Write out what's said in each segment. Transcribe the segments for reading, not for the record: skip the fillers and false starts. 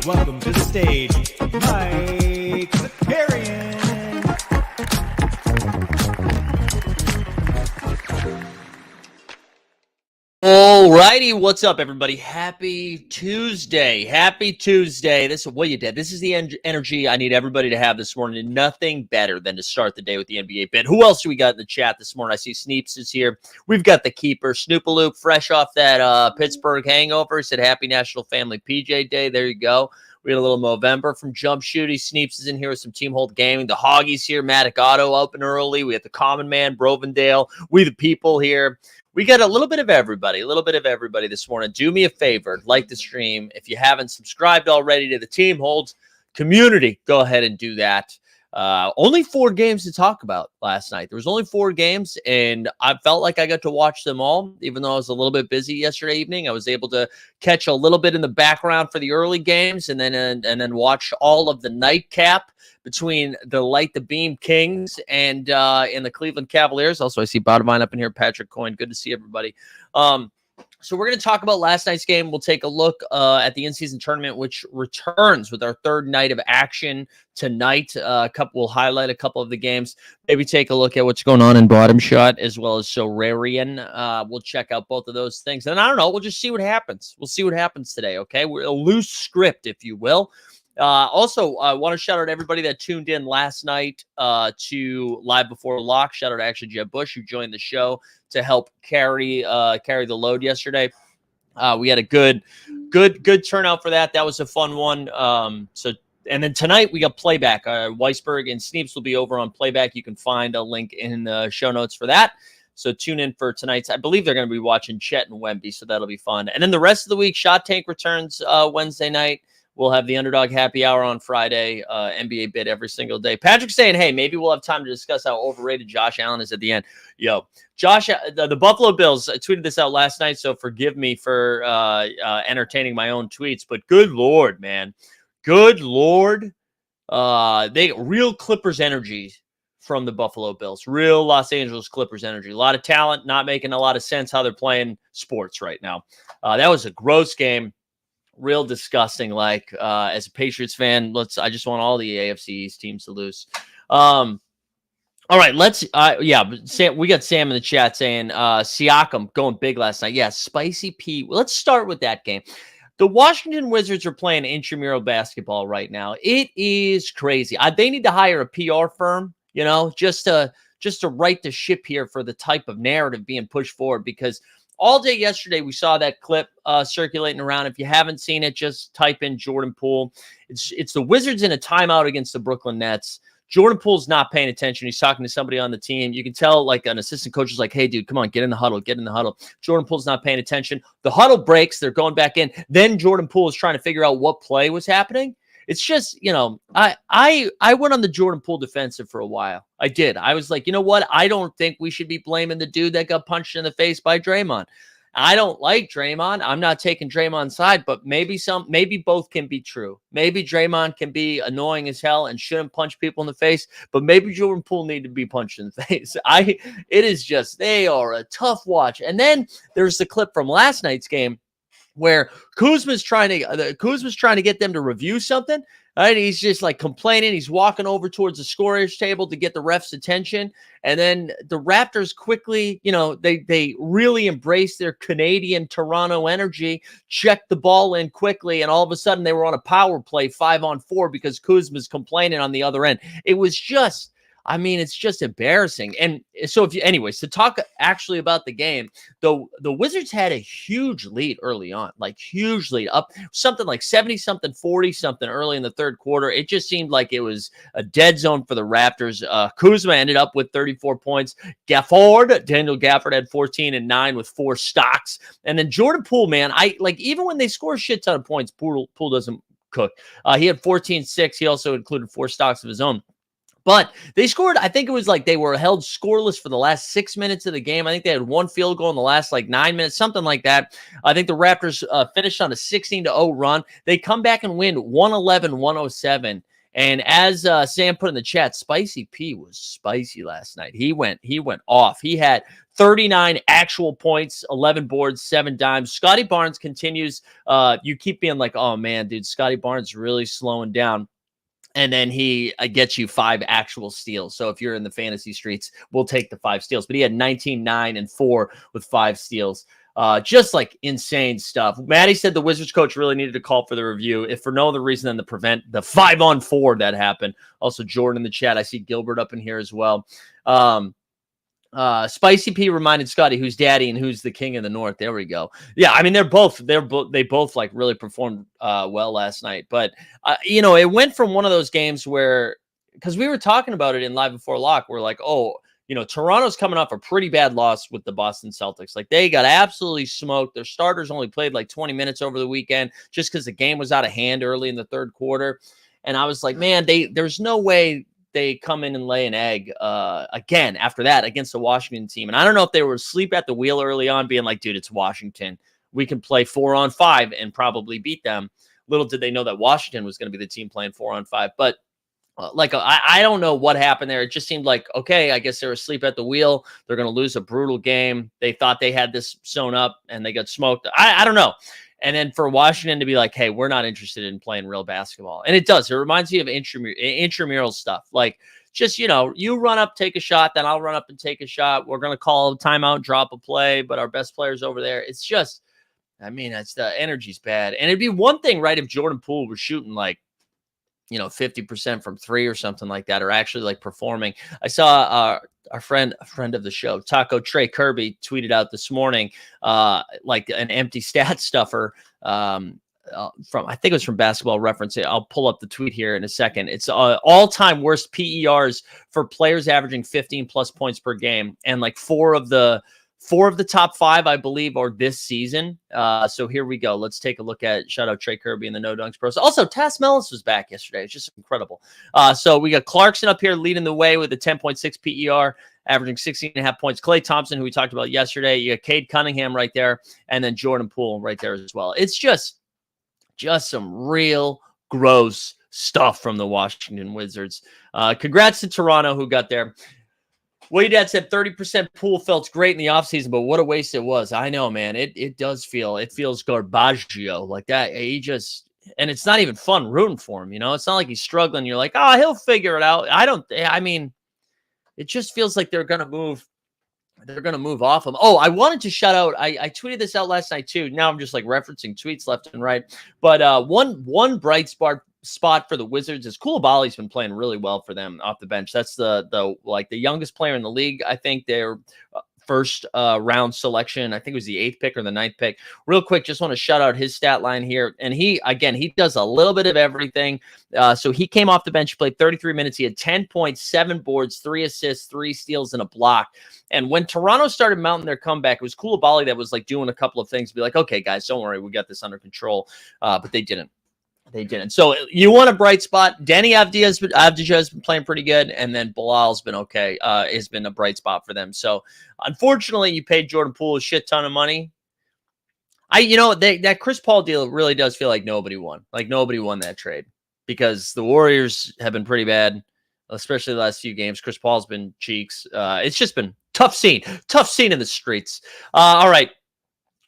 welcome to the stage, Mike Zakarian. All righty, what's up, everybody? Happy Tuesday. Happy Tuesday. This is what you did. This is the energy I need everybody to have this morning. Nothing better than to start the day with the NBA bit. Who else do we got in the chat this morning? I see Sneeps is here. We've got the keeper, Snoopaloop, fresh off that Pittsburgh hangover. Said Happy National Family PJ Day. There you go. We had a little Movember from Jump Shooty. Sneeps is in here with some Team Hold Gaming. The Hoggies here. Matic Auto open early. We have the Common Man, Brovendale. We the people here. We got a little bit of everybody, this morning. Do me a favor, like the stream. If you haven't subscribed already to the Team Holds community, go ahead and do that. Only 4 games to talk about last night. There was only 4 games, and I felt like I got to watch them all, even though I was a little bit busy yesterday evening. I was able to catch a little bit in the background for the early games, and then watch all of the nightcap between the Light the Beam Kings and the Cleveland Cavaliers. Also, I see Bottomine up in here. Patrick Coyne, good to see everybody. So we're going to talk about last night's game. We'll take a look at the in-season tournament, which returns with our third night of action tonight. We'll highlight a couple of the games. Maybe take a look at what's going on in Bottom Shot as well as Sorarian. We'll check out both of those things. And I don't know. We'll just see what happens. We'll see what happens today, okay? We're a loose script, if you will. Also, I want to shout out everybody that tuned in last night to Live Before Lock. Shout out to actually Jeb Bush, who joined the show to help carry the load yesterday. We had a good turnout for that. That was a fun one. And then tonight we got playback. Weisberg and Sneeps will be over on playback. You can find a link in the show notes for that. So tune in for tonight's. I believe they're going to be watching Chet and Wemby, so that'll be fun. And then the rest of the week, Shot Tank returns Wednesday night. We'll have the Underdog Happy Hour on Friday, NBA bid every single day. Patrick's saying, hey, maybe we'll have time to discuss how overrated Josh Allen is at the end. Yo, Josh, the Buffalo Bills, I tweeted this out last night, so forgive me for entertaining my own tweets, but good Lord, man. Good Lord. They real Clippers energy from the Buffalo Bills. Real Los Angeles Clippers energy. A lot of talent, not making a lot of sense how they're playing sports right now. That was a gross game. Real disgusting. Like as a Patriots fan, I just want all the AFC East teams to lose. All right, we got Sam in the chat saying Siakam going big last night. Yeah, Spicy P. Let's start with that game. The Washington Wizards are playing intramural basketball right now. It is crazy. They need to hire a PR firm, just to right the ship here for the type of narrative being pushed forward, because all day yesterday, we saw that clip circulating around. If you haven't seen it, just type in Jordan Poole. It's the Wizards in a timeout against the Brooklyn Nets. Jordan Poole's not paying attention. He's talking to somebody on the team. You can tell, like, an assistant coach is like, hey, dude, come on, get in the huddle, get in the huddle. Jordan Poole's not paying attention. The huddle breaks. They're going back in. Then Jordan Poole is trying to figure out what play was happening. It's just, I went on the Jordan Poole defensive for a while. I did. I was like, you know what? I don't think we should be blaming the dude that got punched in the face by Draymond. I don't like Draymond. I'm not taking Draymond's side, but maybe both can be true. Maybe Draymond can be annoying as hell and shouldn't punch people in the face, but maybe Jordan Poole need to be punched in the face. It is just, they are a tough watch. And then there's the clip from last night's game where Kuzma's trying to get them to review something. Right? He's just like complaining. He's walking over towards the scorer's table to get the ref's attention. And then the Raptors quickly, they really embrace their Canadian Toronto energy, check the ball in quickly, and all of a sudden they were on a power play 5-on-4 because Kuzma's complaining on the other end. It was just, it's just embarrassing. And so anyways, to talk actually about the game, the Wizards had a huge lead early on, like huge lead, up something like 70-something, 40-something early in the third quarter. It just seemed like it was a dead zone for the Raptors. Kuzma ended up with 34 points. Daniel Gafford had 14 and 9 with 4 stocks. And then Jordan Poole, man, even when they score a shit ton of points, Poole doesn't cook. He had 14-6. He also included 4 stocks of his own. But they scored, I think it was like they were held scoreless for the last 6 minutes of the game. I think they had 1 field goal in the last 9 minutes, something like that. I think the Raptors finished on a 16-0 run. They come back and win 111-107. And as Sam put in the chat, Spicy P was spicy last night. He went off. He had 39 actual points, 11 boards, 7 dimes. Scotty Barnes continues. You keep being like, oh, man, dude, Scotty Barnes really slowing down. And then he gets you 5 actual steals. So if you're in the fantasy streets, we'll take the 5 steals. But he had 19, 9, and 4 with 5 steals. Just like insane stuff. Maddie said the Wizards coach really needed to call for the review, if for no other reason than to prevent the 5-on-4 that happened. Also, Jordan in the chat. I see Gilbert up in here as well. Spicy P reminded Scotty who's daddy and who's the king of the north. There we go. Yeah, they both like really performed well last night. But it went from one of those games where, because we were talking about it in Live Before Lock, we're like, Toronto's coming off a pretty bad loss with the Boston Celtics. Like, they got absolutely smoked. Their starters only played like 20 minutes over the weekend just because the game was out of hand early in the third quarter. And I was like, man, there's no way they come in and lay an egg again after that against the Washington team. And I don't know if they were asleep at the wheel early on, being like, dude, it's Washington. We can play 4-on-5 and probably beat them. Little did they know that Washington was going to be the team playing 4-on-5. But I don't know what happened there. It just seemed like, okay, I guess they were asleep at the wheel. They're going to lose a brutal game. They thought they had this sewn up and they got smoked. I don't know. And then for Washington to be like, hey, we're not interested in playing real basketball. And it does. It reminds me of intramural stuff. Like, just, you run up, take a shot, then I'll run up and take a shot. We're going to call a timeout, drop a play, but our best player's over there. It's just, it's the energy's bad. And it'd be one thing, right, if Jordan Poole was shooting like, 50% from 3 or something like that, or actually like performing. I saw a friend of the show, Taco Trey Kirby, tweeted out this morning like an empty stat stuffer from, I think it was from Basketball Reference. I'll pull up the tweet here in a second. It's all-time worst PERs for players averaging 15 plus points per game, and like four of the top 5, I believe, are this season. So here we go. Let's take a look at, shout out Trey Kirby and the No Dunks Pros. Also, Taz Mellis was back yesterday. It's just incredible. So we got Clarkson up here leading the way with a 10.6 PER, averaging 16.5 points. Klay Thompson, who we talked about yesterday. You got Cade Cunningham right there, and then Jordan Poole right there as well. It's just some real gross stuff from the Washington Wizards. Congrats to Toronto, who got there. Well, your dad said 30% Poole felt great in the offseason, but what a waste it was. I know, man. It feels garbaggio like that. And it's not even fun rooting for him, It's not like he's struggling. You're like, oh, he'll figure it out. It just feels like they're going to move off him. Oh, I wanted to shout out. I tweeted this out last night too. Now I'm just like referencing tweets left and right. But one bright spot for the Wizards is Koulibaly's been playing really well for them off the bench. That's the youngest player in the league. I think they're first round selection. I think it was the 8th pick or the 9th pick. Real quick, just want to shout out his stat line here. And he does a little bit of everything. So he came off the bench, played 33 minutes. He had 10.7 boards, 3 assists, 3 steals, and a block. And when Toronto started mounting their comeback, it was Koulibaly that was like doing a couple of things, be like, okay, guys, don't worry, we got this under control. But they didn't. So you want a bright spot. Danny Avdija has been playing pretty good, and then Bilal's been okay. Has been a bright spot for them. So unfortunately, you paid Jordan Poole a shit ton of money. That Chris Paul deal really does feel like nobody won. Like nobody won that trade because the Warriors have been pretty bad, especially the last few games. Chris Paul's been cheeks. It's just been tough scene in the streets. All right,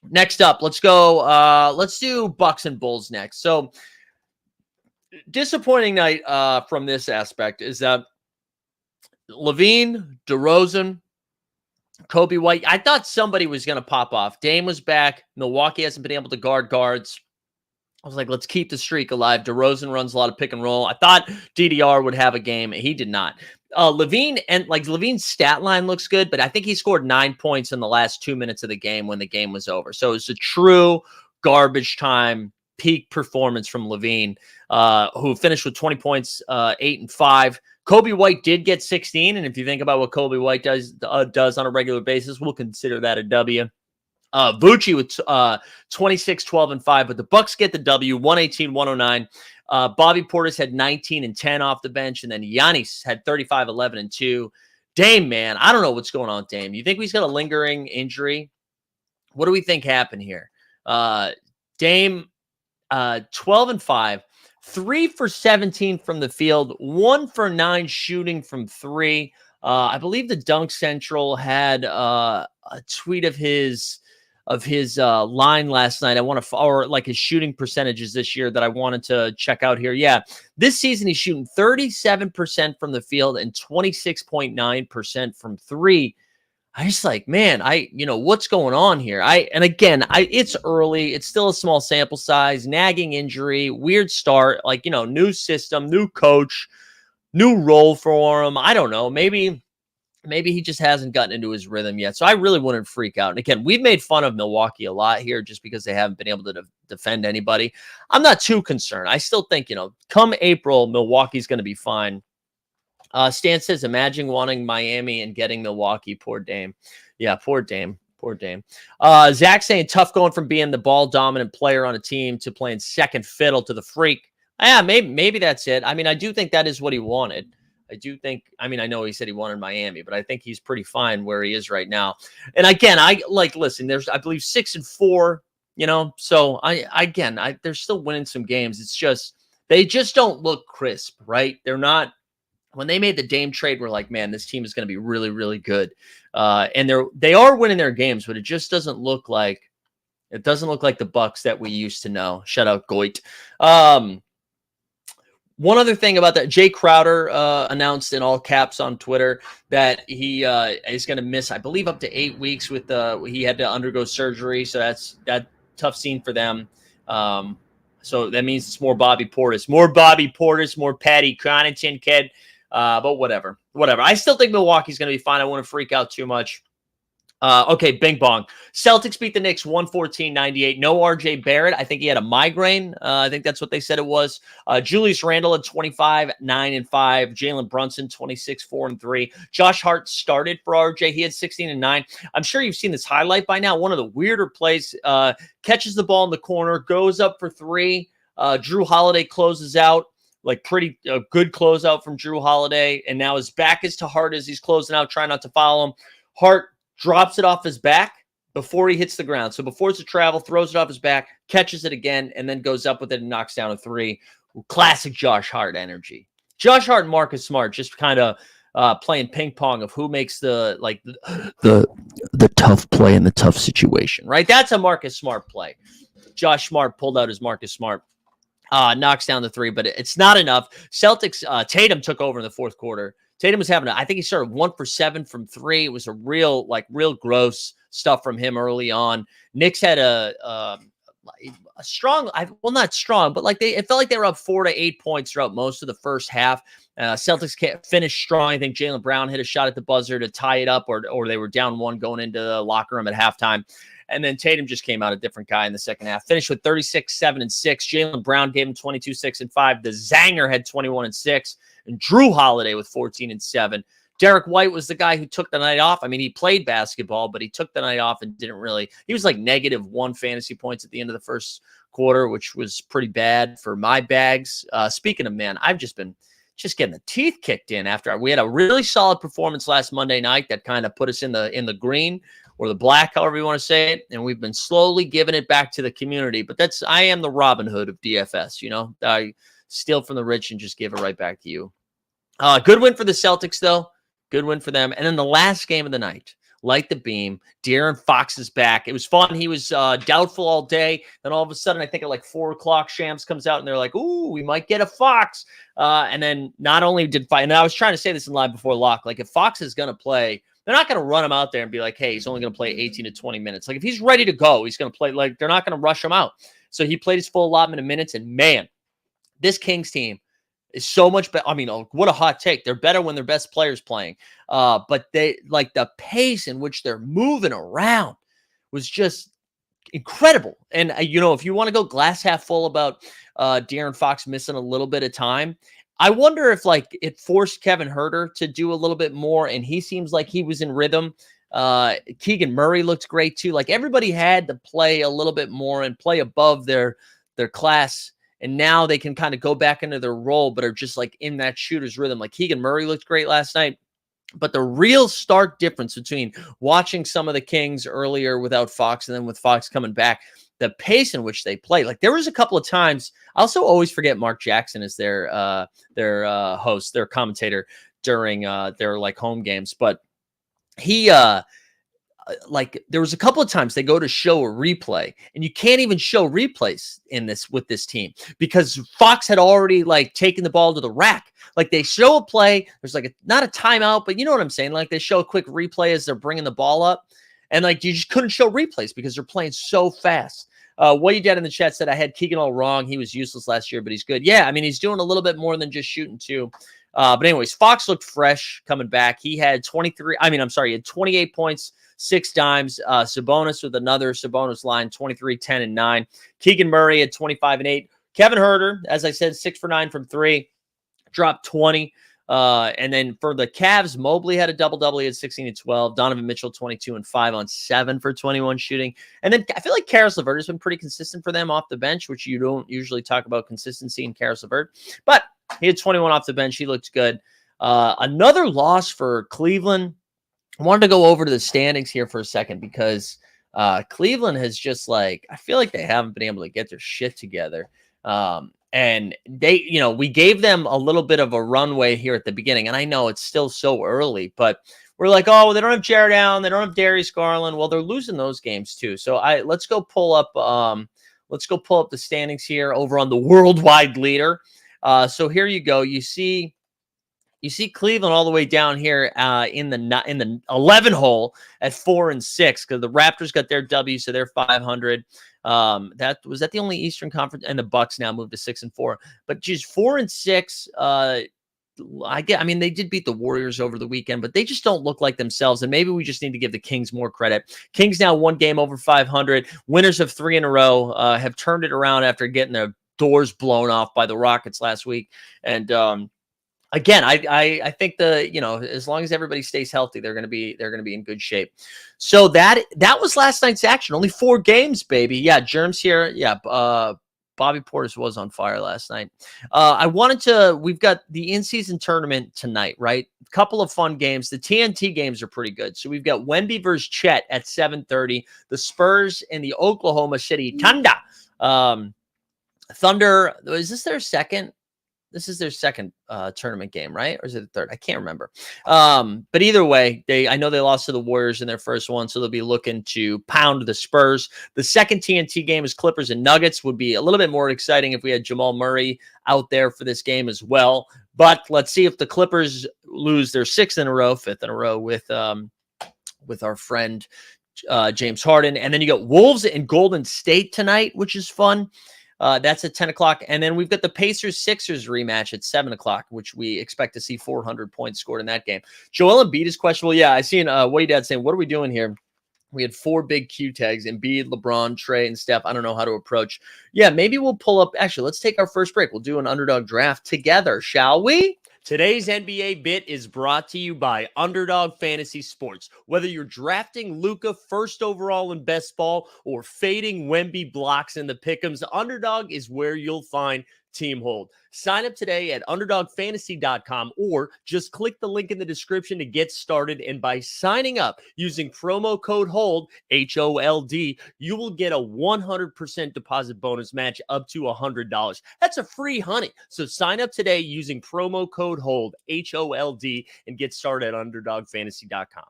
next up, let's go. Let's do Bucks and Bulls next. So disappointing night from this aspect is that Levine, DeRozan, Kobe White. I thought somebody was going to pop off. Dame was back. Milwaukee hasn't been able to guard guards. I was like, let's keep the streak alive. DeRozan runs a lot of pick and roll. I thought DDR would have a game. He did not. Levine's stat line looks good, but I think he scored 9 points in the last 2 minutes of the game when the game was over. So it's a true garbage time peak performance from Levine, who finished with 20 points, 8 and 5. Kobe White did get 16, and if you think about what Kobe White does on a regular basis, we'll consider that a W. Vucci with 26, 12, and 5, but the Bucks get the W, 118-109. Bobby Portis had 19 and 10 off the bench, and then Giannis had 35, 11, and 2. Dame, man, I don't know what's going on with Dame. You think he's got a lingering injury? What do we think happened here? Dame, 12 and 5. 3 for 17 from the field, 1 for 9 shooting from 3. I believe the Dunk Central had a tweet of his line last night. I want to, or like his shooting percentages this year that I wanted to check out here. Yeah, this season he's shooting 37% from the field and 26.9% from 3. I just like, man, what's going on here? It's early. It's still a small sample size, nagging injury, weird start, new system, new coach, new role for him. I don't know. Maybe he just hasn't gotten into his rhythm yet. So I really wouldn't freak out. And again, we've made fun of Milwaukee a lot here just because they haven't been able to defend anybody. I'm not too concerned. I still think, come April, Milwaukee's going to be fine. Stan says, imagine wanting Miami and getting Milwaukee. Poor Dame. Yeah, poor Dame. Poor Dame. Zach saying tough going from being the ball dominant player on a team to playing second fiddle to the freak. Yeah, maybe that's it. I mean, I do think that is what he wanted. I know he said he wanted Miami, but I think he's pretty fine where he is right now. And again, listen, there's, I believe 6 and 4, so they're still winning some games. It's just, they just don't look crisp, right? They're not. When they made the Dame trade, we're like, man, this team is going to be really, really good. And they are winning their games, but it just doesn't look like the Bucks that we used to know. Shout out Goit. One other thing about that, Jay Crowder announced in all caps on Twitter that he is going to miss, I believe, up to 8 weeks he had to undergo surgery. So that's tough scene for them. So that means it's more Bobby Portis, more Patty Connaughton, kid. But whatever. I still think Milwaukee's going to be fine. I wouldn't freak out too much. Okay, bing bong. Celtics beat the Knicks 114-98. No RJ Barrett. I think he had a migraine. I think that's what they said it was. Julius Randle at 25, 9 and 5. Jalen Brunson 26, 4 and 3. Josh Hart started for RJ. He had 16 and 9. I'm sure you've seen this highlight by now. One of the weirder plays. Catches the ball in the corner, goes up for 3. Drew Holiday closes out. Pretty good closeout from Drew Holiday. And now his back is to Hart as he's closing out, trying not to foul him. Hart drops it off his back before he hits the ground. So before it's a travel, throws it off his back, catches it again, and then goes up with it and knocks down a 3. Classic Josh Hart energy. Josh Hart and Marcus Smart just kind of playing ping pong of who makes the tough play in the tough situation, right? That's a Marcus Smart play. Josh Smart pulled out his Marcus Smart. Knocks down the 3, but it's not enough. Celtics, Tatum took over in the fourth quarter. Tatum was I think he started 1 for 7 from 3. It was a real gross stuff from him early on. Knicks had a strong, not strong, but it felt like they were up 4 to 8 points throughout most of the first half. Celtics finished strong. I think Jaylen Brown hit a shot at the buzzer to tie it up, or they were down 1 going into the locker room at halftime. And then Tatum just came out a different guy in the second half. Finished with 36, 7 and 6. Jaylen Brown gave him 22, 6 and 5. The Zanger had 21 and 6. And Drew Holiday with 14 and 7. Derek White was the guy who took the night off. I mean, he played basketball, but he took the night off and didn't really. He was -1 fantasy points at the end of the first quarter, which was pretty bad for my bags. Speaking of, man, I've just been getting the teeth kicked in after we had a really solid performance last Monday night that kind of put us in the green. or the black, however you want to say it. And we've been slowly giving it back to the community. But I am the Robin Hood of DFS. I steal from the rich and just give it right back to you. Good win for the Celtics, though. Good win for them. And then the last game of the night, light the beam. De'Aaron Fox is back. It was fun. He was doubtful all day. Then all of a sudden, I think at like 4 o'clock, Shams comes out and they're like, ooh, we might get a Fox. And then not only did Fox, and I was trying to say this in live before lock, like if Fox is going to play, they're not going to run him out there and be like, hey, he's only going to play 18 to 20 minutes. Like if he's ready to go, he's going to play. Like they're not going to rush him out. So he played his full allotment of minutes. And man, this Kings team is so much better. I mean, what a hot take. They're better when their best players playing. But they like the pace in which they're moving around was just incredible. And, if you want to go glass half full about De'Aaron Fox missing a little bit of time, I wonder if like it forced Kevin Huerter to do a little bit more. And he seems like he was in rhythm. Keegan Murray looked great too. Like everybody had to play a little bit more and play above their class. And now they can kind of go back into their role, but are just like in that shooter's rhythm. Like Keegan Murray looked great last night. But the real stark difference between watching some of the Kings earlier without Fox and then with Fox coming back, the pace in which they play. Like there was a couple of times. I also always forget Mark Jackson is their host, their commentator during their like home games. But he like there was a couple of times they go to show a replay and you can't even show replays with this team because Fox had already like taken the ball to the rack. Like they show a play, there's like not a timeout, but you know what I'm saying? Like they show a quick replay as they're bringing the ball up and like you just couldn't show replays because they're playing so fast. What you did in the chat said I had Keegan all wrong. He was useless last year, but he's good. Yeah, I mean, he's doing a little bit more than just shooting too. But anyways, Fox looked fresh coming back. He had 28 points, 6 dimes. Sabonis with another Sabonis line, 23, 10, and 9. Keegan Murray at 25 and 8. Kevin Huerter, as I said, 6 for 9 from 3, dropped 20. And then for the Cavs, Mobley had a double-double. He had 16 and 12. Donovan Mitchell, 22 and 5 on 7 for 21 shooting. And then I feel like Karis LeVert has been pretty consistent for them off the bench, which you don't usually talk about consistency in Karis LeVert. But he had 21 off the bench. He looked good. Another loss for Cleveland. I wanted to go over to the standings here for a second because Cleveland has just like, I feel like they haven't been able to get their shit together. And they, we gave them a little bit of a runway here at the beginning. And I know it's still so early, but we're like, oh, they don't have Jared Allen. They don't have Darius Garland. Well, they're losing those games too. So let's go pull up the standings here over on the worldwide leader. So here you go. You see Cleveland all the way down here in the 11 hole at 4 and 6 because the Raptors got their W, so they're 500. That the only Eastern Conference, and the Bucks now moved to 6 and 4. But geez, 4 and 6. I mean, they did beat the Warriors over the weekend, but they just don't look like themselves. And maybe we just need to give the Kings more credit. Kings now 1 game over 500. Winners of 3 in a row have turned it around after getting their doors blown off by the Rockets last week. And again, I think as long as everybody stays healthy, they're gonna be in good shape. So that was last night's action. Only 4 games, baby. Yeah, Germs here. Yeah, Bobby Portis was on fire last night. We've got the in-season tournament tonight, right? A couple of fun games. The TNT games are pretty good. So we've got Wemby versus Chet at 7:30. The Spurs and the Oklahoma City Thunder. Thunder. Is this their second? This is their second tournament game, right? Or is it the third? I can't remember. But either way, I know they lost to the Warriors in their first one, so they'll be looking to pound the Spurs. The second TNT game is Clippers and Nuggets. Would be a little bit more exciting if we had Jamal Murray out there for this game as well. But let's see if the Clippers lose their 5th in a row with our friend James Harden. And then you got Wolves and Golden State tonight, which is fun. That's at 10 o'clock. And then we've got the Pacers-Sixers rematch at 7 o'clock, which we expect to see 400 points scored in that game. Joel Embiid is questionable. Yeah, I seen Way Dad saying, what are we doing here? We had 4 big Q tags, Embiid, LeBron, Trey, and Steph. I don't know how to approach. Yeah, maybe we'll pull up. Actually, let's take our first break. We'll do an underdog draft together, shall we? Today's NBA Bit is brought to you by Underdog Fantasy Sports. Whether you're drafting Luka first overall in best ball or fading Wemby blocks in the pick'ems, Underdog is where you'll find team hold. Sign up today at underdogfantasy.com or just click the link in the description to get started. And by signing up using promo code HOLD, HOLD, you will get a 100% deposit bonus match up to $100. That's a free honey. So sign up today using promo code HOLD, HOLD, and get started at underdogfantasy.com.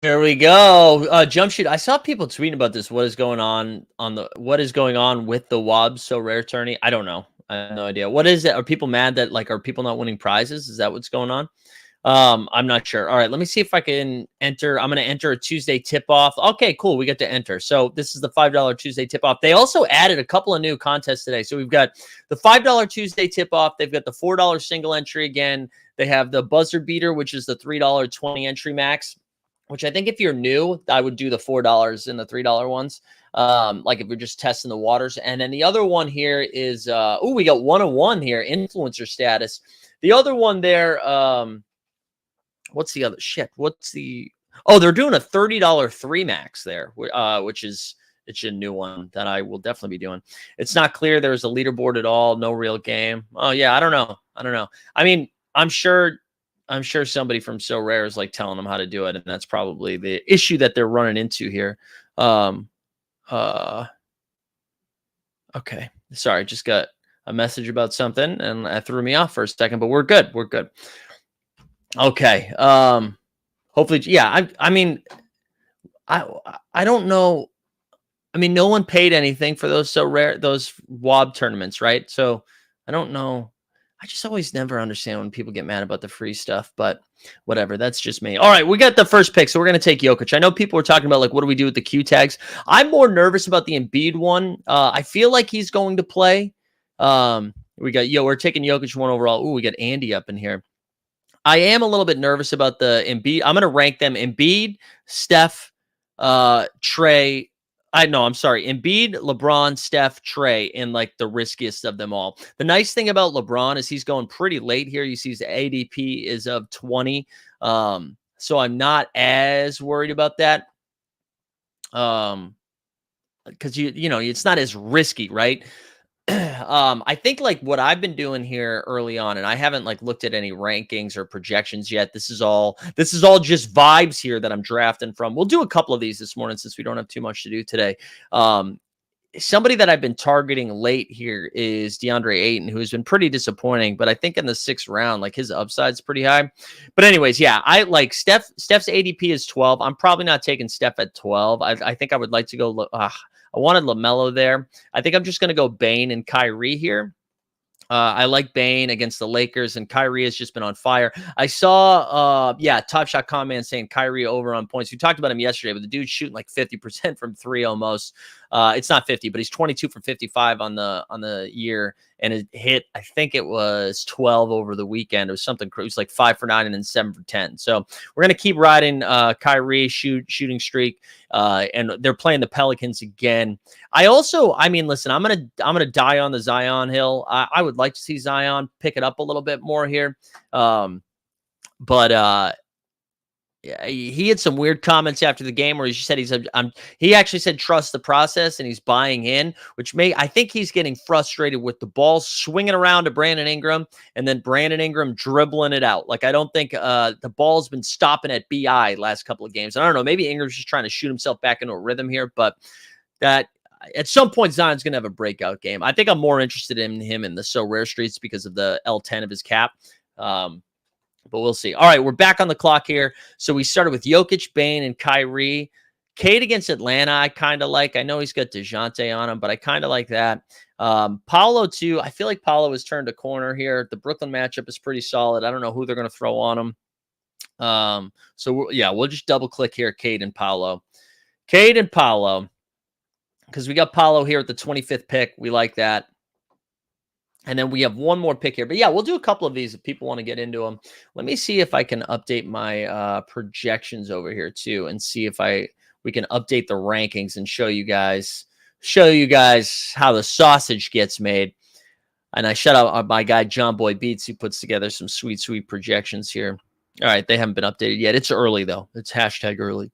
There we go. Jump shoot. I saw people tweeting about this. What is going on with the Wob So Rare tourney? I don't know. I have no idea. What is it? Are people mad that are people not winning prizes? Is that what's going on? I'm not sure. All right, let me see if I can enter. I'm going to enter a Tuesday tip-off. Okay, cool. We get to enter. So this is the $5 Tuesday tip-off. They also added a couple of new contests today. So we've got the $5 Tuesday tip-off. They've got the $4 single entry again. They have the buzzer beater, which is the $3 20 entry max, which I think if you're new, I would do the $4 and the $3 ones. Like if you're just testing the waters. And then the other one here is, we got 101 here, influencer status. The other one there, what's the other? They're doing a $30 3 max there, which is, it's a new one that I will definitely be doing. It's not clear there's a leaderboard at all. No real game. Oh yeah. I don't know. I mean, I'm sure somebody from So Rare is like telling them how to do it, and that's probably the issue that they're running into here. Okay. Sorry, just got a message about something and that threw me off for a second, but we're good. Okay. Hopefully, yeah. I mean, I don't know. I mean, no one paid anything for those those WOB tournaments, right? So I don't know. I just always never understand when people get mad about the free stuff, but whatever. That's just me. All right, we got the first pick, so we're going to take Jokic. I know people were talking about, like, what do we do with the Q tags? I'm more nervous about the Embiid one. I feel like he's going to play. We're taking Jokic 1 overall. Ooh, we got Andy up in here. I am a little bit nervous about the Embiid. I'm going to rank them Embiid, Steph, Trey. Embiid, LeBron, Steph, Trey, in like the riskiest of them all. The nice thing about LeBron is he's going pretty late here. You see his ADP is of 20. So I'm not as worried about that. Because it's not as risky, right? I think like what I've been doing here early on, and I haven't like looked at any rankings or projections yet. This is all just vibes here that I'm drafting from. We'll do a couple of these this morning since we don't have too much to do today. Somebody that I've been targeting late here is DeAndre Ayton, who's been pretty disappointing, but I think in the 6th round, like his upside's pretty high. But anyways, yeah, I like Steph's ADP is 12. I'm probably not taking Steph at 12. I think I would like to go. I wanted LaMelo there. I think I'm just going to go Bane and Kyrie here. I like Bane against the Lakers, and Kyrie has just been on fire. I saw, Top Shot comment saying Kyrie over on points. We talked about him yesterday, but the dude's shooting like 50% from 3 almost. It's not 50, but he's 22 for 55 on the year, and it hit, I think it was 12 over the weekend. It was something crazy. It was like 5 for 9 and then 7 for 10. So we're gonna keep riding Kyrie shooting streak, and they're playing the Pelicans again. Listen, I'm gonna die on the Zion hill. I would like to see Zion pick it up a little bit more here, but he had some weird comments after the game where he said he actually said trust the process and he's buying in, which I think he's getting frustrated with the ball swinging around to Brandon Ingram and then Brandon Ingram dribbling it out. Like, I don't think the ball's been stopping at BI last couple of games. I don't know, maybe Ingram's just trying to shoot himself back into a rhythm here, but that at some point Zion's going to have a breakout game. I think I'm more interested in him in the So Rare streets because of the L10 of his cap. But we'll see. All right, we're back on the clock here. So we started with Jokic, Bane, and Kyrie. Cade against Atlanta, I kind of like. I know he's got DeJounte on him, but I kind of like that. Paolo, too. I feel like Paolo has turned a corner here. The Brooklyn matchup is pretty solid. I don't know who they're going to throw on him. We'll just double-click here, Cade and Paolo. Cade and Paolo, because we got Paolo here at the 25th pick. We like that. And then we have one more pick here. But yeah, we'll do a couple of these if people want to get into them. Let me see if I can update my projections over here too, and see if we can update the rankings and show you guys how the sausage gets made. And I shout out my guy John Boy Beats, who puts together some sweet projections here. All right, they haven't been updated yet. It's early though. It's hashtag early.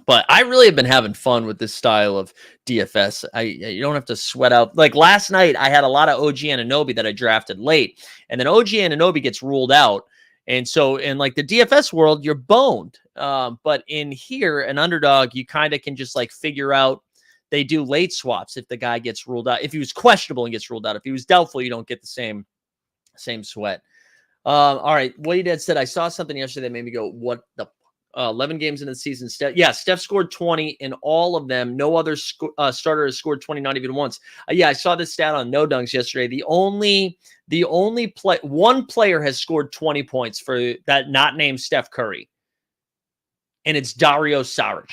But I really have been having fun with this style of DFS. You don't have to sweat out. Like last night, I had a lot of OG Anunoby that I drafted late, and then OG Anunoby gets ruled out. And so in like the DFS world, you're boned. But in here, an underdog, you kind of can just like figure out. They do late swaps if the guy gets ruled out. If he was questionable and gets ruled out, if he was doubtful, you don't get the same sweat. All right, what you did said, I saw something yesterday that made me go, what the 11 games into the season. Steph scored 20 in all of them. No other starter has scored 20, not even once. Yeah, I saw this stat on No Dunks yesterday. The only one player has scored 20 points for that not named Steph Curry, and it's Dario Saric.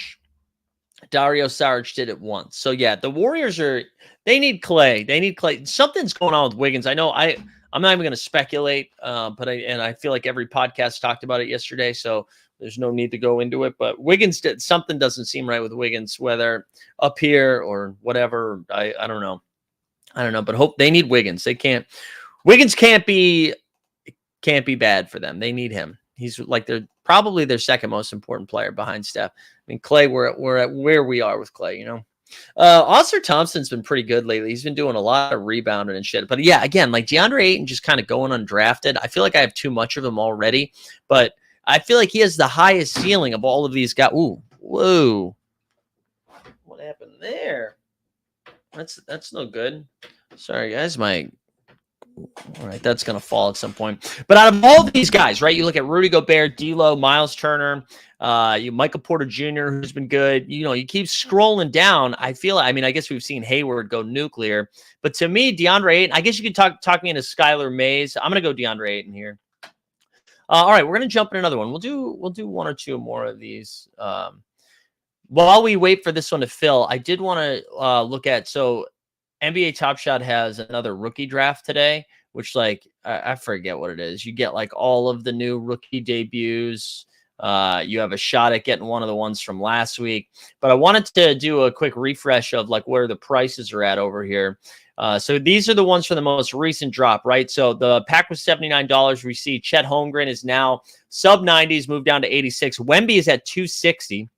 Dario Saric did it once. So yeah, the Warriors they need Clay. They need Clay. Something's going on with Wiggins. I know I'm not even going to speculate, but I feel like every podcast talked about it yesterday, so there's no need to go into it. But Wiggins something doesn't seem right with Wiggins, whether up here or whatever. I don't know. But hope they need Wiggins. Wiggins can't be bad for them. They need him. He's like they're probably their second most important player behind Steph. I mean, Clay, we're at where we are with Clay, you know. Oscar Thompson's been pretty good lately. He's been doing a lot of rebounding and shit. But yeah, again, like DeAndre Ayton just kind of going undrafted. I feel like I have too much of him already, but I feel like he has the highest ceiling of all of these guys. Ooh, whoa. What happened there? That's no good. Sorry, guys. All right, that's going to fall at some point. But out of all of these guys, right, you look at Rudy Gobert, D'Lo, Miles Turner, Michael Porter Jr., who's been good. You know, you keep scrolling down. I guess we've seen Hayward go nuclear. But to me, DeAndre Ayton, I guess you could talk me into Skylar Mays. I'm going to go DeAndre Ayton here. All right, we're going to jump in another one. We'll do one or two more of these. While we wait for this one to fill, I did want to look at, so NBA Top Shot has another rookie draft today, which like, I forget what it is. You get like all of the new rookie debuts. You have a shot at getting one of the ones from last week, but I wanted to do a quick refresh of like where the prices are at over here. So these are the ones for the most recent drop, right? So the pack was $79. We see Chet Holmgren is now sub 90s, moved down to 86. Wemby is at 260.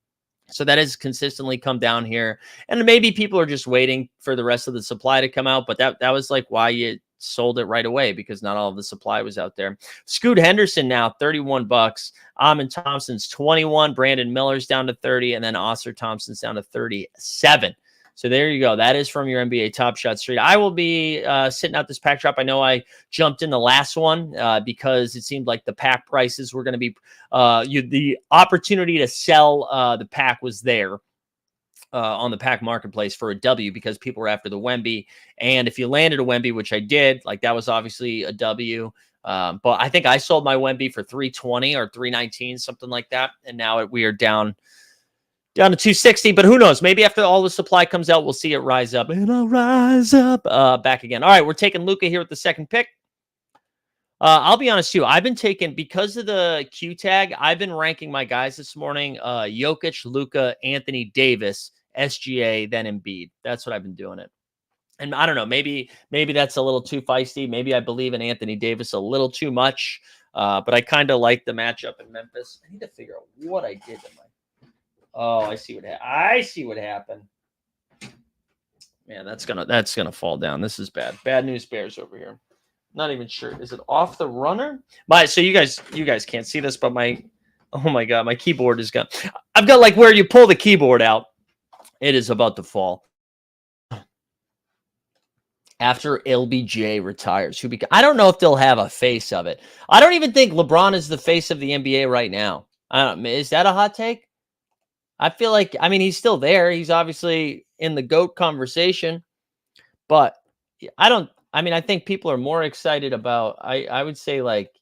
So that has consistently come down here. And maybe people are just waiting for the rest of the supply to come out, but that was like why you sold it right away, because not all of the supply was out there. Scoot Henderson now $31. Amin Thompson's 21. Brandon Miller's down to 30, and then Oscar Thompson's down to 37. So there you go. That is from your NBA Top Shot Street. I will be sitting out this pack drop. I know I jumped in the last one because it seemed like the pack prices were going to be the opportunity to sell the pack was there on the pack marketplace for a W, because people were after the Wemby. And if you landed a Wemby, which I did, like that was obviously a W. But I think I sold my Wemby for 320 or 319, something like that. And now we are down to 260, but who knows? Maybe after all the supply comes out, we'll see it rise up. And I'll rise up back again. All right, we're taking Luka here with the second pick. I'll be honest too. I've been taking, because of the Q tag, I've been ranking my guys this morning. Jokic, Luka, Anthony Davis, SGA, then Embiid. That's what I've been doing it. And I don't know, maybe that's a little too feisty. Maybe I believe in Anthony Davis a little too much. But I kind of like the matchup in Memphis. I need to figure out what I did in my. Oh, I see what happened. Man, that's gonna fall down. This is bad. Bad news bears over here. Not even sure. Is it off the runner? So you guys can't see this, but oh my god, my keyboard is gone. I've got like where you pull the keyboard out. It is about to fall. After LBJ retires, I don't know if they'll have a face of it. I don't even think LeBron is the face of the NBA right now. Is that a hot take? I feel like, he's still there. He's obviously in the GOAT conversation, but I think people are more excited about, I would say like,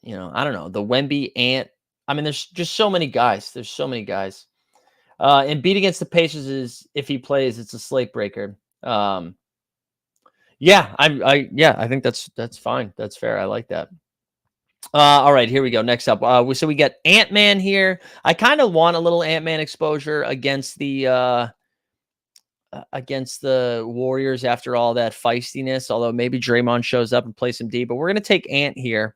I don't know, the Wemby, Ant. There's just so many guys. And beat against the Pacers is, if he plays, it's a slate breaker. I think that's fine. That's fair. I like that. All right, here we go. Next up, so we got Ant-Man here. I kind of want a little Ant-Man exposure against the Warriors after all that feistiness. Although maybe Draymond shows up and plays some D, but we're gonna take Ant here.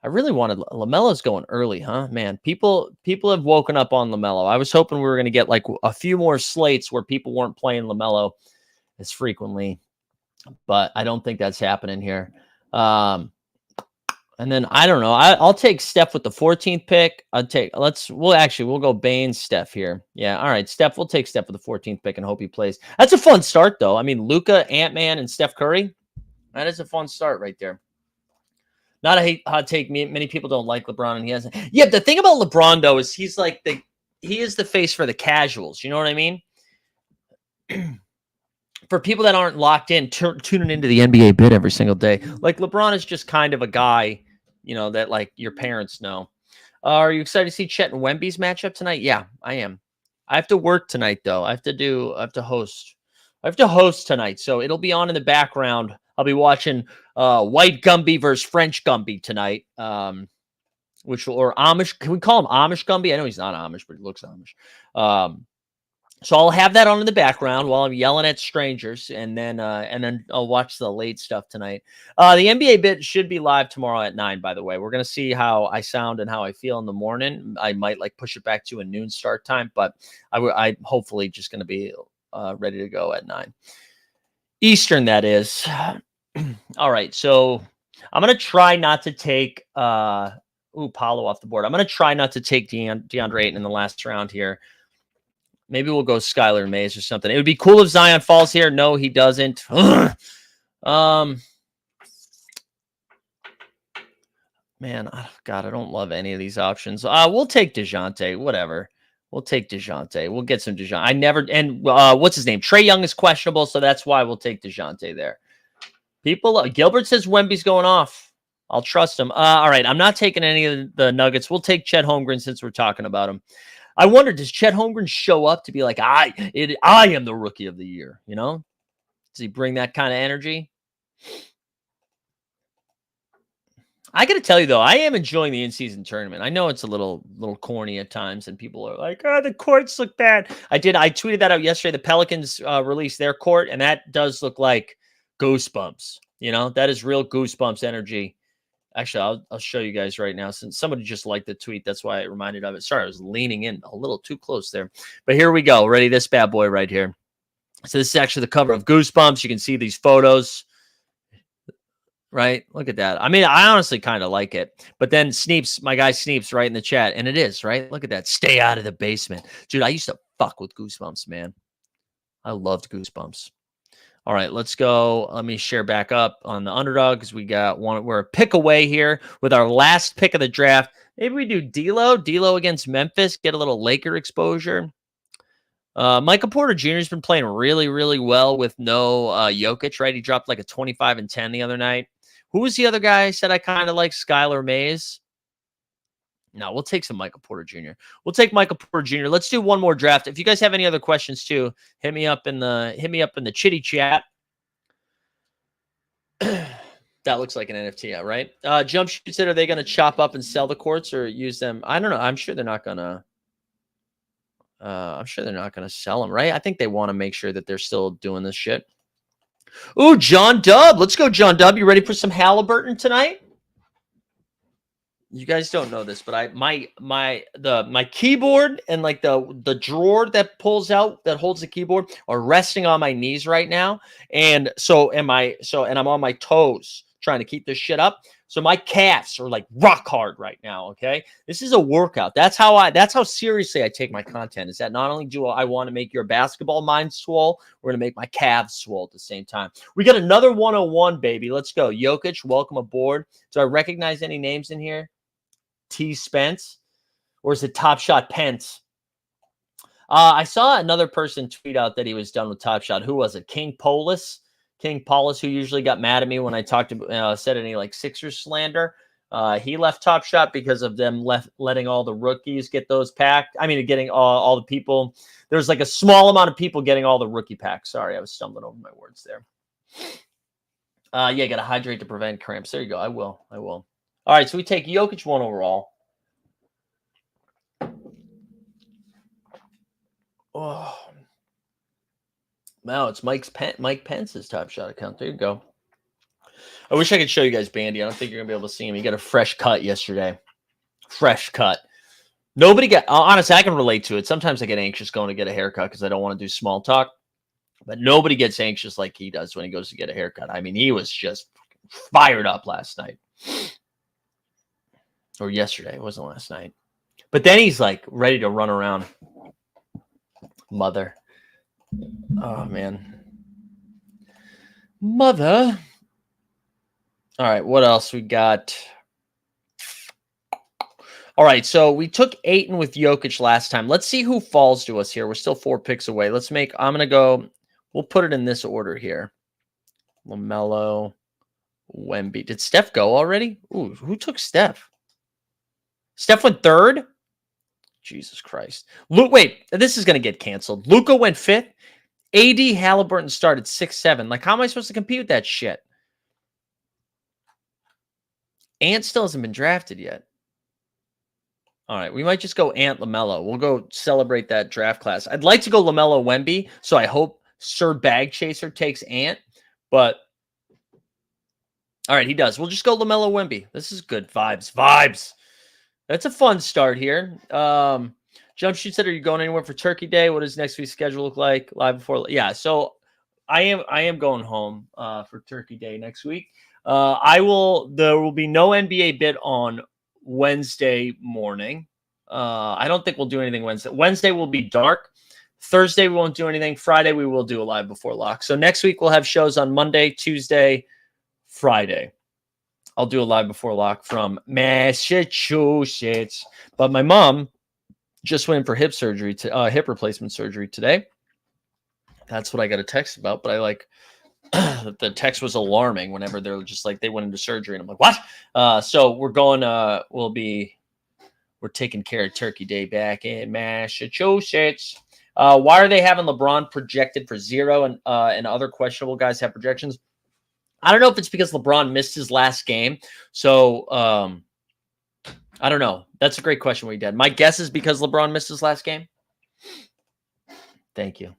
I really wanted LaMelo's going early, huh? Man, people have woken up on LaMelo. I was hoping we were going to get like a few more slates where people weren't playing LaMelo as frequently, but I don't think that's happening here. And then I don't know. I'll take Steph with the 14th pick. We'll go Bain Steph here. Yeah, all right, Steph. We'll take Steph with the 14th pick and hope he plays. That's a fun start though. I mean, Luka, Ant-Man, and Steph Curry. That is a fun start right there. Not a hot take. Many people don't like LeBron, and he hasn't. Yeah, the thing about LeBron though is he is the face for the casuals. You know what I mean? For people that aren't locked in, tuning into the NBA bit every single day, like LeBron is just kind of a guy, that like your parents know. Are you excited to see Chet and Wemby's matchup tonight? Yeah, I am. I have to work tonight though. I have to host. I have to host tonight, so it'll be on in the background. I'll be watching White Gumby versus French Gumby tonight. Or Amish. Can we call him Amish Gumby? I know he's not Amish, but he looks Amish. So I'll have that on in the background while I'm yelling at strangers, and then I'll watch the late stuff tonight. The NBA bit should be live tomorrow at 9. By the way, we're gonna see how I sound and how I feel in the morning. I might like push it back to a noon start time, but I'm hopefully just gonna be ready to go at 9 Eastern. That is. All right, so I'm gonna try not to take Paulo off the board. I'm gonna try not to take DeAndre Ayton in the last round here. Maybe we'll go Skylar Mays or something. It would be cool if Zion falls here. No, he doesn't. Man, God, I don't love any of these options. We'll take DeJounte. Whatever. We'll take DeJounte. We'll get some DeJounte. What's his name? Trae Young is questionable, so that's why we'll take DeJounte there. Gilbert says Wemby's going off. I'll trust him. All right, I'm not taking any of the Nuggets. We'll take Chet Holmgren since we're talking about him. I wonder, does Chet Holmgren show up to be like, I am the rookie of the year? Does he bring that kind of energy? I got to tell you though, I am enjoying the in-season tournament. I know it's a little corny at times, and people are like, "Oh, the courts look bad." I tweeted that out yesterday. The Pelicans released their court, and that does look like goosebumps. That is real goosebumps energy. Actually, I'll show you guys right now, since somebody just liked the tweet. That's why I reminded of it. Sorry, I was leaning in a little too close there. But here we go. Ready? This bad boy right here. So this is actually the cover of Goosebumps. You can see these photos. Right? Look at that. I mean, I honestly kind of like it. But then my guy Sneeps, right in the chat. And it is, right? Look at that. Stay out of the basement. Dude, I used to fuck with Goosebumps, man. I loved Goosebumps. All right, let's go. Let me share back up on the underdog because we got one. We're a pick away here with our last pick of the draft. Maybe we do D'Lo against Memphis, get a little Laker exposure. Michael Porter Jr. has been playing really, really well with no Jokic, right? He dropped like a 25 and 10 the other night. Who was the other guy I said I kind of like? Skylar Mays. No, we'll take some Michael Porter Jr. We'll take Michael Porter Jr. Let's do one more draft. If you guys have any other questions too, hit me up in the chitty chat. That looks like an NFT, yeah, right? Jump Shoot said, are they going to chop up and sell the courts or use them? I don't know. I'm sure they're not going to. Sell them, right? I think they want to make sure that they're still doing this shit. Ooh, John Dub. Let's go, John Dub. You ready for some Halliburton tonight? You guys don't know this, but my keyboard and like the drawer that pulls out that holds the keyboard are resting on my knees right now, and I'm on my toes trying to keep this shit up. So my calves are like rock hard right now. Okay, this is a workout. That's how seriously I take my content. Is that not only do I want to make your basketball mind swole, we're gonna make my calves swole at the same time. We got another 101, baby. Let's go, Jokic. Welcome aboard. Do I recognize any names in here? T. Spence, or is it Top Shot Pence? I saw another person tweet out that he was done with Top Shot. Who was it? King Paulus, who usually got mad at me when I said any like Sixers slander. He left Top Shot because of them letting all the rookies get those packed. I mean, getting all the people. There's like a small amount of people getting all the rookie packs. Sorry, I was stumbling over my words there. Yeah, got to hydrate to prevent cramps. There you go. I will. All right, so we take Jokic 1 overall. Oh, wow, it's Mike Pence's Top Shot account. There you go. I wish I could show you guys Bandy. I don't think you're going to be able to see him. He got a fresh cut yesterday. Fresh cut. Nobody got, honestly, I can relate to it. Sometimes I get anxious going to get a haircut because I don't want to do small talk. But nobody gets anxious like he does when he goes to get a haircut. I mean, he was just fired up last night. Or yesterday. It wasn't last night. But then he's like ready to run around. Mother. Oh, man. Mother. All right, what else we got? All right, so we took Ayton with Jokic last time. Let's see who falls to us here. We're still 4 picks away. I'm going to go, we'll put it in this order here. LaMelo, Wemby. Did Steph go already? Ooh, who took Steph? Steph went 3rd? Jesus Christ. Wait, this is going to get canceled. Luka went 5th. AD Halliburton started 6-7. Like, how am I supposed to compete with that shit? Ant still hasn't been drafted yet. All right, we might just go Ant LaMelo. We'll go celebrate that draft class. I'd like to go LaMelo Wemby, so I hope Sir Bag Chaser takes Ant, but all right, he does. We'll just go LaMelo Wemby. This is good vibes. Vibes. That's a fun start here. Jump Shoot said, "Are you going anywhere for Turkey Day? What does next week's schedule look like? Live before?" Yeah, so I am going home for Turkey Day next week. There will be no NBA bit on Wednesday morning. I don't think we'll do anything Wednesday. Wednesday will be dark. Thursday we won't do anything. Friday we will do a live before lock. So next week we'll have shows on Monday, Tuesday, Friday. I'll do a live before lock from Massachusetts. But my mom just went in for hip replacement surgery today. That's what I got a text about. But I like the text was alarming whenever they're just like they went into surgery, and I'm like, what? So we're going. We're taking care of Turkey Day back in Massachusetts. Why are they having LeBron projected for 0 and other questionable guys have projections? I don't know if it's because LeBron missed his last game. So I don't know. That's a great question, Dad. My guess is because LeBron missed his last game. Thank you.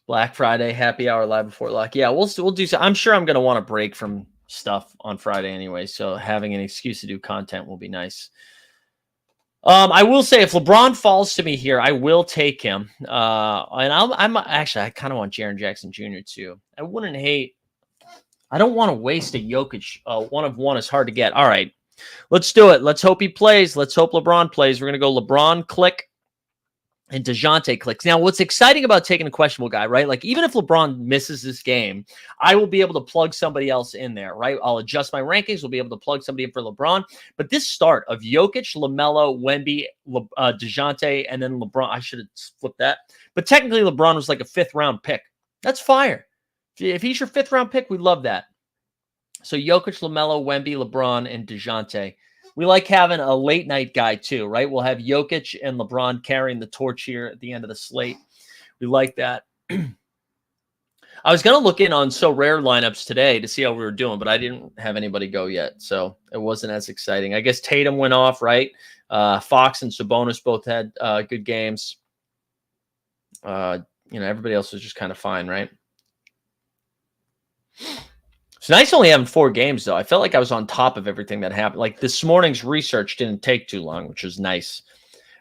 Black Friday, happy hour live before lock. Yeah, we'll do so. I'm sure I'm going to want to break from stuff on Friday anyway. So having an excuse to do content will be nice. I will say if LeBron falls to me here, I will take him. And I kind of want Jaren Jackson Jr. too. I don't want to waste a Jokic. 1 of 1 is hard to get. All right, let's do it. Let's hope he plays. Let's hope LeBron plays. We're going to go LeBron click and DeJounte clicks. Now, what's exciting about taking a questionable guy, right? Like, even if LeBron misses this game, I will be able to plug somebody else in there, right? I'll adjust my rankings. We'll be able to plug somebody in for LeBron. But this start of Jokic, LaMelo, Wemby, DeJounte, and then LeBron, I should have flipped that. But technically, LeBron was like a 5th-round pick. That's fire. If he's your 5th-round pick, we love that. So Jokic, LaMelo, Wemby, LeBron, and DeJounte. We like having a late night guy too, right? We'll have Jokic and LeBron carrying the torch here at the end of the slate. We like that. I was going to look in on So Rare lineups today to see how we were doing, but I didn't have anybody go yet. So it wasn't as exciting. I guess Tatum went off, right? Fox and Sabonis both had good games. Everybody else was just kind of fine, right? It's nice only having 4 games, though. I felt like I was on top of everything that happened. Like this morning's research didn't take too long, which was nice.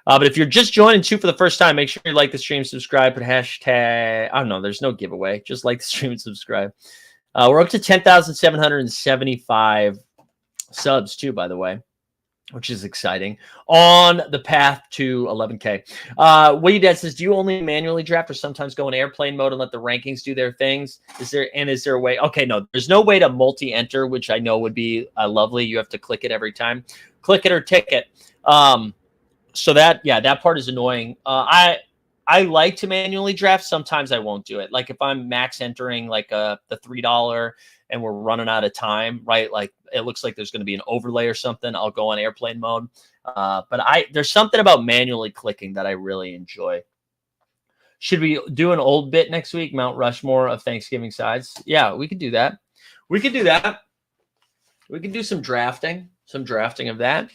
But if you're just joining too for the first time, make sure you like the stream, subscribe, put hashtag. I don't know. There's no giveaway. Just like the stream and subscribe. We're up to 10,775 subs too, by the way, which is exciting. On the path to 11K. Willie Dad says, do you only manually draft or sometimes go in airplane mode and let the rankings do their things? Is there a way? Okay, no, there's no way to multi-enter, which I know would be lovely. You have to click it every time. Click it or tick it. So that part is annoying. I like to manually draft. Sometimes I won't do it. Like if I'm max entering like the $3 and we're running out of time, right? Like it looks like there's going to be an overlay or something. I'll go on airplane mode. But there's something about manually clicking that I really enjoy. Should we do an old bit next week? Mount Rushmore of Thanksgiving sides. Yeah, we could do that. We could do some drafting of that.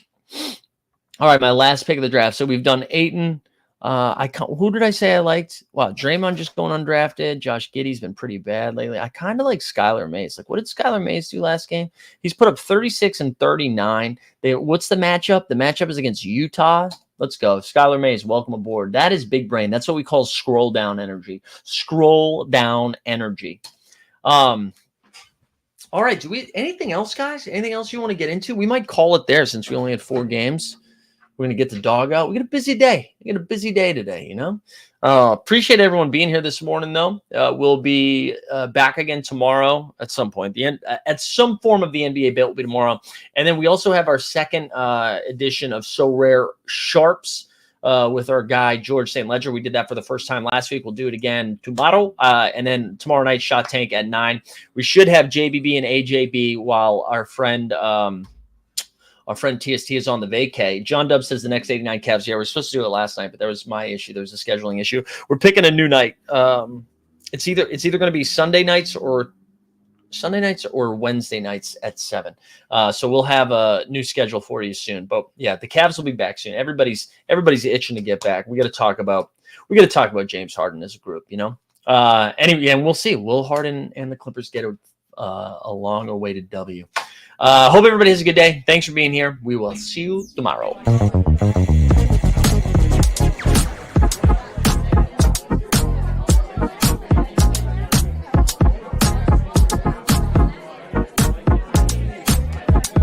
All right, my last pick of the draft. So we've done Ayton, Who did I say I liked? Wow, Draymond just going undrafted. Josh Giddey's been pretty bad lately. I kind of like Skylar Mays. Like, what did Skylar Mays do last game? He's put up 36 and 39. What's the matchup? The matchup is against Utah. Let's go. Skylar Mays, welcome aboard. That is big brain. That's what we call scroll down energy. Scroll down energy. All right. Anything else, guys? Anything else you want to get into? We might call it there since we only had 4 games. We're going to get the dog out. We got a busy day. We got a busy day today, you know. Appreciate everyone being here this morning, though. We'll be back again tomorrow at some point. At some form of the NBA bet will be tomorrow. And then we also have our second edition of So Rare Sharps with our guy, George St. Ledger. We did that for the first time last week. We'll do it again tomorrow. And then tomorrow night, Shot Tank at 9. We should have JBB and AJB while our friend TST is on the vacay. John Dub says the next 89 Cavs. Yeah, we're supposed to do it last night, but there was my issue. There was a scheduling issue. We're picking a new night. It's either going to be Sunday nights or Wednesday nights at 7. So we'll have a new schedule for you soon. But yeah, the Cavs will be back soon. Everybody's itching to get back. We got to talk about James Harden as a group, you know. Anyway, and we'll see. Will Harden and the Clippers get a long-awaited W? Hope everybody has a good day. Thanks for being here. We will see you tomorrow.